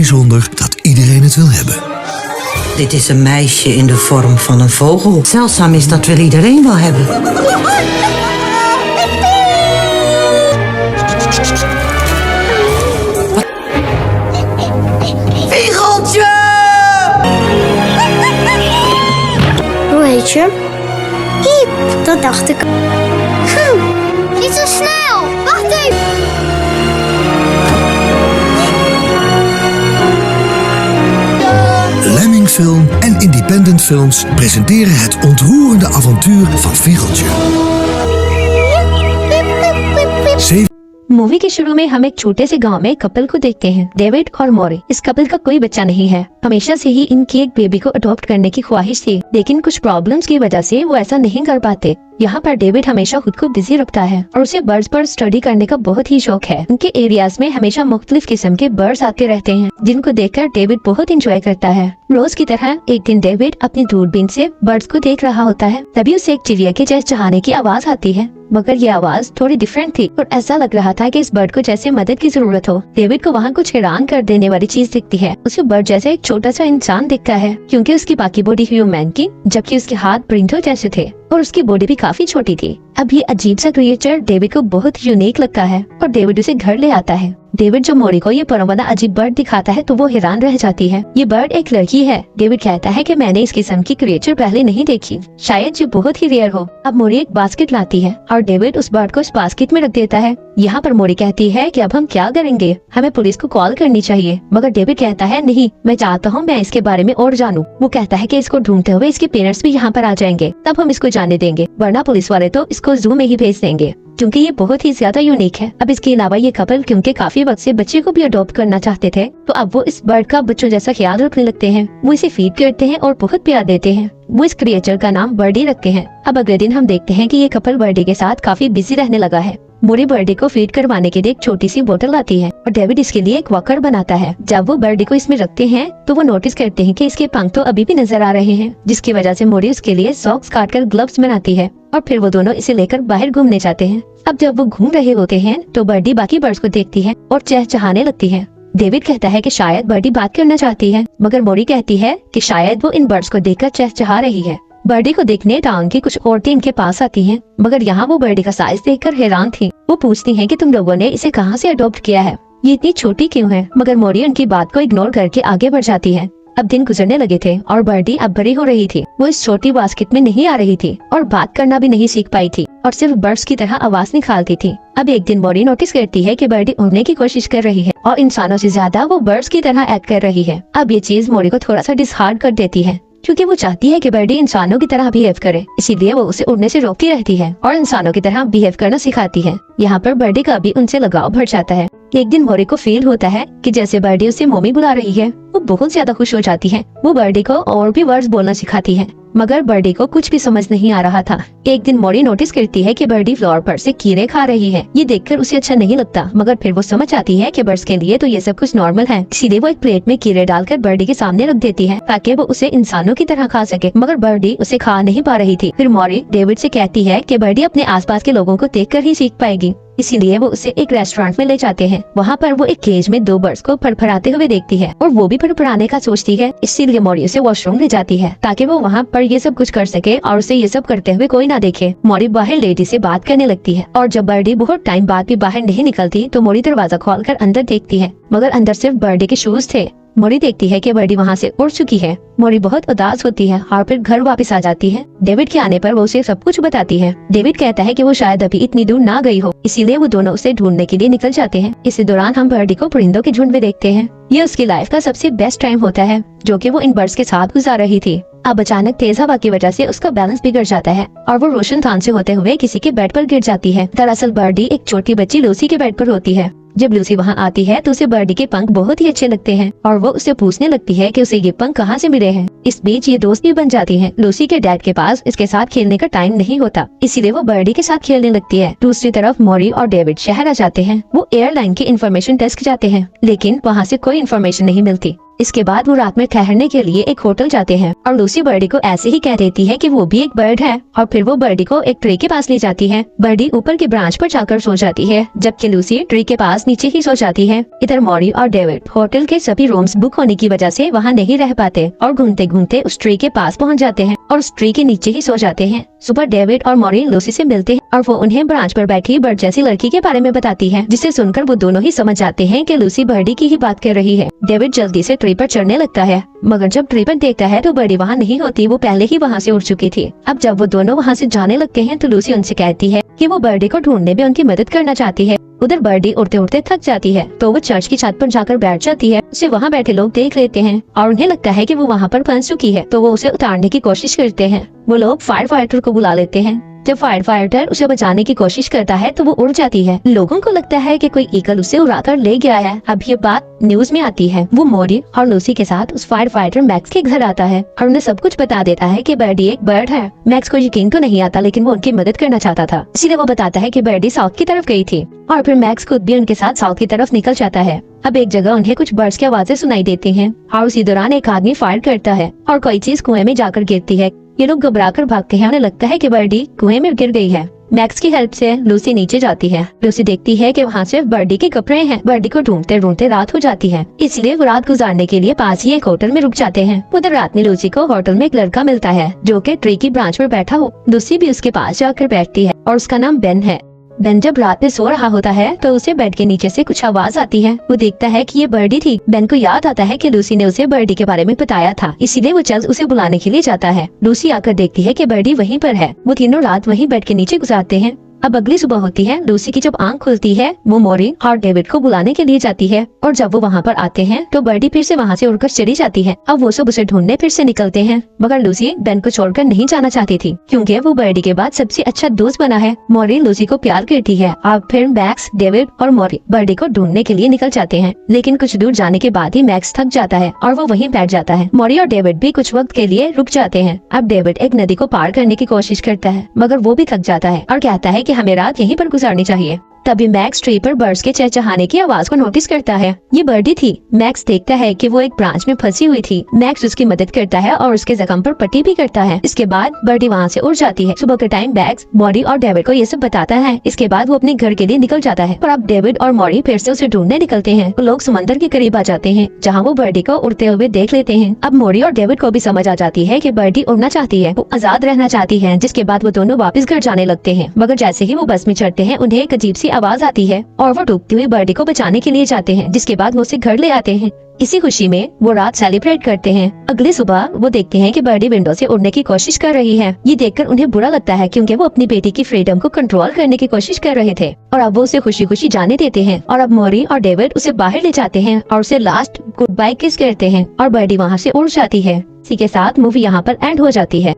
bijzonder dat iedereen het wil hebben. Dit is een meisje in de vorm van een vogel. Zeldzaam is dat wil iedereen wel hebben. Viegeltje! Hoe heet je? Piep, dat dacht ik. Niet zo snel! Wacht even! Lemming Film en Independent Films presenteren het ontroerende avontuur van Viegeltje. Movie के शुरू में हम एक छोटे से गांव में एक कपल को देखते हैं, डेविड और मॉरी। इस कपल का कोई बच्चा नहीं है। हमेशा से ही इनकी एक बेबी को अडॉप्ट करने की ख्वाहिश थी, लेकिन कुछ प्रॉब्लम्स की वजह से वो ऐसा नहीं कर पाते। यहाँ पर डेविड हमेशा खुद को बिजी रखता है और उसे बर्ड्स पर स्टडी करने का बहुत ही शौक है। उनके एरियाज में हमेशा मुख्तलिफ किस्म के बर्ड्स आते रहते हैं, जिनको देखकर डेविड बहुत इंजॉय करता है। रोज की तरह एक दिन डेविड अपनी दूरबीन से बर्ड्स को देख रहा होता है। तभी उसे एक चिड़िया के चहचहाने की आवाज आती है, मगर ये आवाज थोड़ी डिफरेंट थी और ऐसा लग रहा था कि इस बर्ड को जैसे मदद की जरूरत हो। डेविड को वहाँ कुछ हैरान कर देने वाली चीज दिखती है। उसे बर्ड जैसे एक छोटा सा इंसान दिखता है, क्योंकि उसकी बाकी बॉडी ह्यूमन की, जबकि उसके हाथ परिंदों जैसे थे और उसकी बॉडी भी काफी छोटी थी। अब ये अजीब सा क्रिएचर डेविड को बहुत यूनिक लगता है और डेविड उसे घर ले आता है। डेविड जो मॉरी को ये परवाना अजीब बर्ड दिखाता है तो वो हैरान रह जाती है। ये बर्ड एक लड़की है। डेविड कहता है कि मैंने इस किस्म की क्रिएचर पहले नहीं देखी, शायद ये बहुत ही रेयर हो। अब मॉरी एक बास्केट लाती है और डेविड उस बर्ड को इस बास्केट में रख देता है। यहाँ पर मॉरी कहती है कि अब हम क्या करेंगे, हमें पुलिस को कॉल करनी चाहिए, मगर डेविड कहता है नहीं, मैं चाहता हूँ मैं इसके बारे में और जानूं। वो कहता है कि इसको ढूंढते हुए इसके पेरेंट्स भी यहाँ पर आ जाएंगे, तब हम इसको जाने देंगे, वरना पुलिस वाले तो इसको जू में ही भेज देंगे, क्योंकि ये बहुत ही ज्यादा यूनिक है। अब इसके अलावा ये कपल क्योंकि काफी वक्त से बच्चे को भी अडॉप्ट करना चाहते थे, तो अब वो इस बर्ड का बच्चों जैसा ख्याल रखने लगते हैं। वो इसे फीड करते हैं और बहुत प्यार देते हैं। वो इस क्रिएचर का नाम बर्डी रखते हैं। अब अगले दिन हम देखते हैं कि ये कपल बर्डी के साथ काफी बिजी रहने लगा है। मॉरी बर्डी को फीड करवाने के लिए एक छोटी सी बोतल लाती है और डेविड इसके लिए एक वॉकर बनाता है। जब वो बर्डी को इसमें रखते हैं तो वो नोटिस करते हैं कि इसके पंख तो अभी भी नजर आ रहे हैं, जिसकी वजह से मॉरी उसके लिए सॉक्स काटकर ग्लव्स बनाती है और फिर वो दोनों इसे लेकर बाहर घूमने जाते हैं। अब जब वो घूम रहे होते हैं तो बर्डी बाकी बर्ड्स को देखती है और चहचहाने लगती है। डेविड कहता है कि शायद बर्डी बात करना चाहती है, मगर मॉरी कहती है कि शायद वो इन बर्ड्स को देखकर चहचहा रही है। बर्डी को देखने टाउन की कुछ औरतें इनके पास आती हैं, मगर यहाँ वो बर्डी का साइज देखकर हैरान थी। वो पूछती हैं कि तुम लोगों ने इसे कहाँ से अडॉप्ट किया है, ये इतनी छोटी क्यों है, मगर मॉरी उनकी बात को इग्नोर करके आगे बढ़ जाती है। अब दिन गुजरने लगे थे और बर्डी अब बड़ी हो रही थी। वो इस छोटी बास्केट में नहीं आ रही थी और बात करना भी नहीं सीख पाई थी और सिर्फ बर्ड्स की तरह आवाज निकालती थी। अब एक दिन मॉरी नोटिस करती है कि बर्डी उड़ने की कोशिश कर रही है और इंसानों से ज्यादा वो बर्ड्स की तरह एक्ट कर रही है। अब ये चीज मॉरी को थोड़ा सा डिसहार्ट कर देती है, क्योंकि वो चाहती है कि बर्डी इंसानों की तरह बिहेव करे, इसीलिए वो उसे उड़ने से रोकती रहती है और इंसानों की तरह बिहेव करना सिखाती है। यहाँ पर बर्डी का भी उनसे लगाव बढ़ जाता है। एक दिन मॉरी को फील होता है कि जैसे बर्डी उसे मम्मी बुला रही है। वो बहुत ज्यादा खुश हो जाती है। वो बर्डी को और भी वर्ड्स बोलना सिखाती है, मगर बर्डी को कुछ भी समझ नहीं आ रहा था। एक दिन मॉरी नोटिस करती है कि बर्डी फ्लोर पर से कीड़े खा रही है। ये देखकर उसे अच्छा नहीं लगता, मगर फिर वो समझ आती है कि बर्ड्स के लिए तो ये सब कुछ नॉर्मल है, इसीलिए वो एक प्लेट में कीड़े डालकर बर्डी के सामने रख देती है ताकि वो उसे इंसानों की तरह खा सके, मगर बर्डी उसे खा नहीं पा रही थी। फिर मॉरी डेविड से कहती है कि बर्डी अपने आसपास के लोगों को देखकर ही सीख पाएगी, इसीलिए वो उसे एक रेस्टोरेंट में ले जाते हैं। वहाँ पर वो एक केज में 2 बर्ड्स को फड़फड़ाते हुए देखती है और वो भी फड़फड़ाने का सोचती है, इसीलिए मॉरी उसे वॉशरूम ले जाती है ताकि वो वहाँ पर ये सब कुछ कर सके और उसे ये सब करते हुए कोई ना देखे। मॉरी बाहर लेडी से बात करने लगती है और जब बर्डी बहुत टाइम बाद भी बाहर नहीं निकलती तो मॉरी दरवाजा खोलकर अंदर देखती है, मगर अंदर सिर्फ बर्डी के शूज थे। मॉरी देखती है कि बर्डी वहाँ से उड़ चुकी है। मॉरी बहुत उदास होती है और फिर घर वापस आ जाती है। डेविड के आने पर वो उसे सब कुछ बताती है। डेविड कहता है कि वो शायद अभी इतनी दूर ना गई हो, इसीलिए वो दोनों उसे ढूंढने के लिए निकल जाते हैं। इसी दौरान हम बर्डी को परिंदों के झुंड में देखते हैं। ये उसकी लाइफ का सबसे बेस्ट टाइम होता है, जो कि वो इन बर्ड्स के साथ गुजार रही थी। अब अचानक तेज हवा की वजह से उसका बैलेंस बिगड़ जाता है और वो रोशन थान से होते हुए किसी के बेड पर गिर जाती है। दरअसल बर्डी एक छोटी बच्ची लूसी के बेड पर होती है। जब लूसी वहाँ आती है तो उसे बर्डी के पंख बहुत ही अच्छे लगते हैं और वो उससे पूछने लगती है कि उसे ये पंख कहाँ से मिले हैं। इस बीच ये दोस्त भी बन जाती हैं। लूसी के डैड के पास इसके साथ खेलने का टाइम नहीं होता, इसीलिए वो बर्डी के साथ खेलने लगती है। दूसरी तरफ मॉरी और डेविड शहर आ जाते हैं। वो एयरलाइन की इंफॉर्मेशन डेस्क जाते हैं, लेकिन वहाँ से कोई इंफॉर्मेशन नहीं मिलती। इसके बाद वो रात में ठहरने के लिए एक होटल जाते हैं और लूसी बर्डी को ऐसे ही कह देती है कि वो भी एक बर्ड है और फिर वो बर्डी को एक ट्री के पास ले जाती है। बर्डी ऊपर की ब्रांच पर जाकर सो जाती है जबकि लूसी ट्री के पास नीचे ही सो जाती है। इधर मॉरी और डेविड होटल के सभी रूम्स बुक होने की वजह से वहाँ नहीं रह पाते और घूमते घूमते उस ट्री के पास पहुँच जाते हैं और उस ट्री के नीचे ही सो जाते हैं। सुबह डेविड और मॉरी लूसी से मिलते हैं और वो उन्हें ब्रांच पर बैठी बर्ड जैसी लड़की के बारे में बताती है, जिसे सुनकर वो दोनों ही समझ जाते हैं कि लूसी बर्डी की ही बात कर रही है। डेविड जल्दी से ट्री पर चढ़ने लगता है मगर जब ट्री पर देखता है तो बर्डी वहाँ नहीं होती, वो पहले ही वहाँ से उड़ चुकी थी। अब जब वो दोनों वहाँ से जाने लगते हैं तो लूसी उनसे कहती है कि वो बर्डी को ढूंढने में उनकी मदद करना चाहती है। उधर बर्डी उड़ते उड़ते थक जाती है तो वो चर्च की छत पर जाकर बैठ जाती है। उसे वहाँ बैठे लोग देख लेते हैं और उन्हें लगता है कि वो वहाँ पर फंस चुकी है तो वो उसे उतारने की कोशिश करते हैं। वो लोग फायर फाइटर को बुला लेते हैं। जब फायर फाइटर उसे बचाने की कोशिश करता है तो वो उड़ जाती है। लोगों को लगता है कि कोई ईगल उसे उड़ाकर ले गया है। अब ये बात न्यूज में आती है। वो मॉरी और लूसी के साथ उस फायर फाइटर मैक्स के घर आता है और उन्हें सब कुछ बता देता है कि बर्डी एक बर्ड है। मैक्स को यकीन तो नहीं आता लेकिन वो उनकी मदद करना चाहता था, इसीलिए वो बताता है कि बर्डी साउथ की तरफ गई थी और फिर मैक्स खुद भी उनके साथ साउथ की तरफ निकल जाता है। अब एक जगह उन्हें कुछ बर्ड्स की आवाजें सुनाई देती हैं और उसी दौरान एक आदमी फायर करता है और कोई चीज कुएं में जाकर गिरती है। ये लोग घबराकर भागते हैं। उन्हें लगता है कि बर्डी कुएं में गिर गई है। मैक्स की हेल्प से लूसी नीचे जाती है। लूसी देखती है कि वहाँ सिर्फ बर्डी के कपड़े हैं। बर्डी को ढूंढते ढूंढते रात हो जाती है, इसलिए वो रात गुजारने के लिए पास ही एक होटल में रुक जाते हैं। उधर रात में लूसी को होटल में एक लड़का मिलता है जो कि ट्री की ब्रांच पर बैठा हो। लूसी भी उसके पास जाकर बैठती है और उसका नाम बेन है। बेन जब रात में सो रहा होता है तो उसे बेड के नीचे से कुछ आवाज आती है। वो देखता है कि ये बर्डी थी। बेन को याद आता है कि लूसी ने उसे बर्डी के बारे में बताया था, इसीलिए वो जल्द उसे बुलाने के लिए जाता है। लूसी आकर देखती है कि बर्डी वहीं पर है। वो तीनों रात वहीं बेड के नीचे गुजारते हैं। अब अगली सुबह होती है। लूसी की जब आंख खुलती है वो मॉरी और डेविड को बुलाने के लिए जाती है और जब वो वहाँ पर आते हैं तो बर्डी फिर से वहाँ से उड़कर चली जाती है। अब वो सब उसे ढूंढने फिर से निकलते हैं मगर लूसी बेन को छोड़कर नहीं जाना चाहती थी क्योंकि वो बर्डी के बाद सबसे अच्छा दोस्त बना है। मॉरी लूसी को प्यार करती है। अब फिर मैक्स, डेविड और मॉरी बर्डी को ढूंढने के लिए निकल जाते हैं लेकिन कुछ दूर जाने के बाद ही मैक्स थक जाता है और वो वहीं बैठ जाता है। मॉरी और डेविड भी कुछ वक्त के लिए रुक जाते हैं। अब डेविड एक नदी को पार करने की कोशिश करता है मगर वो भी थक जाता है और कहता है कि हमें रात यहीं पर गुजारनी चाहिए। तभी मैक्स ट्री पर बर्ड्स के चहचहाने की आवाज को नोटिस करता है। ये बर्डी थी। मैक्स देखता है कि वो एक ब्रांच में फंसी हुई थी। मैक्स उसकी मदद करता है और उसके जख्म पर पट्टी भी करता है। इसके बाद बर्डी वहाँ से उड़ जाती है। सुबह के टाइम मैक्स मॉरी और डेविड को ये सब बताता है। इसके बाद वो अपने घर के लिए निकल जाता है और अब डेविड और मॉरी फिर से उसे ढूंढने निकलते हैं। वो लोग समंदर के करीब आ जाते हैं जहाँ वो बर्डी को उड़ते हुए देख लेते हैं। अब मॉरी और डेविड को भी समझ आ जाती है कि बर्डी उड़ना चाहती है, वो आजाद रहना चाहती है। जिसके बाद वो दोनों वापस घर जाने लगते हैं मगर जैसे ही वो बस में चढ़ते हैं उन्हें एक अजीब सी आवाज आती है और वो डूबती हुई बर्डी को बचाने के लिए जाते हैं। जिसके बाद वो उसे घर ले आते हैं। इसी खुशी में वो रात सेलिब्रेट करते हैं। अगली सुबह वो देखते हैं कि बर्डी विंडो से उड़ने की कोशिश कर रही है। ये देखकर उन्हें बुरा लगता है क्योंकि वो अपनी बेटी की फ्रीडम को कंट्रोल करने की कोशिश कर रहे थे और अब वो उसे खुशी खुशी जाने देते हैं। और अब मॉरी और डेविड उसे बाहर ले जाते हैं और उसे लास्ट गुड बाय किस करते हैं और बर्डी वहाँ से उड़ जाती है। इसी के साथ मूवी यहाँ पर एंड हो जाती है।